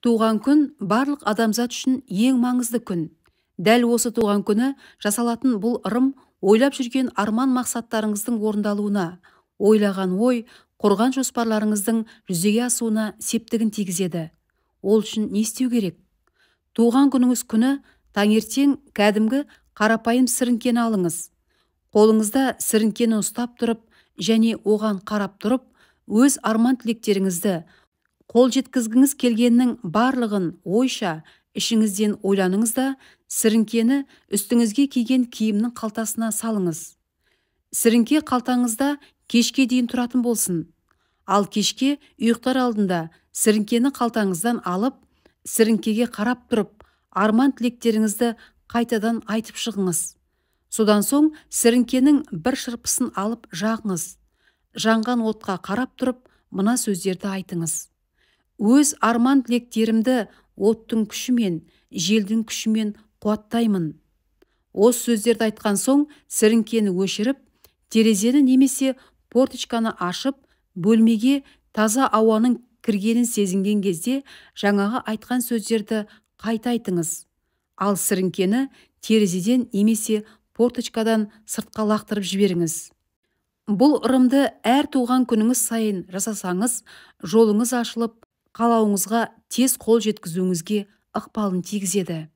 Туған күн барлық адамзат үшін ең маңызды күн. Дәл осы туған күні жасалатын бұл ырым ойлап жүрген арман мақсаттарыңыздың орындалуына, ойлаған ой, құрған жоспарларыңыздың жүзеге асуына септігін тигізеді. Ол үшін не істеу керек? Туған күніңіз күні таңертең кәдімгі қарапайым сіріңкені алыңыз. Қолыңызда сіріңкені ұстап тұрып және оған қарап тұрып, өз арман тілектеріңізді, қол жеткізгіңіз келгеннің барлығын ойша ішіңізден ойланыңыз да, сіріңкені үстіңізге киген киімнің қалтасына салыңыз. Сіріңке қалтаңызда кешке дейін тұратын болсын. Ал кешке ұйықтар алдында сіріңкені қалтаңыздан алып, сіріңкеге қарап тұрып, арман тілектеріңізді қайтадан айтып шығыңыз. Содан соң сіріңкенің бір шырпысын алып жағыңыз. Жанған отқа қарап тұрып, мына сөздерді айтыңыз. Өз арман тілектерімді оттың күшімен, желдің күшімен қуаттаймын. Осы сөздерді айтқан соң сіріңкені өшіріп, терезені немесе порточканы ашып, бөлмеге таза ауаның кіргенін сезінген кезде жаңағы айтқан сөздерді қайта айтыңыз. Ал сіріңкені терезеден немесе порточкадан сыртқа лақтырып жіберіңіз. Бұл ырымды әр туған күніңіз сайын жасасаңыз, жолыңыз ашылып, қалауыңызға тез қол жеткізуіңізге ықпалын тигізеді.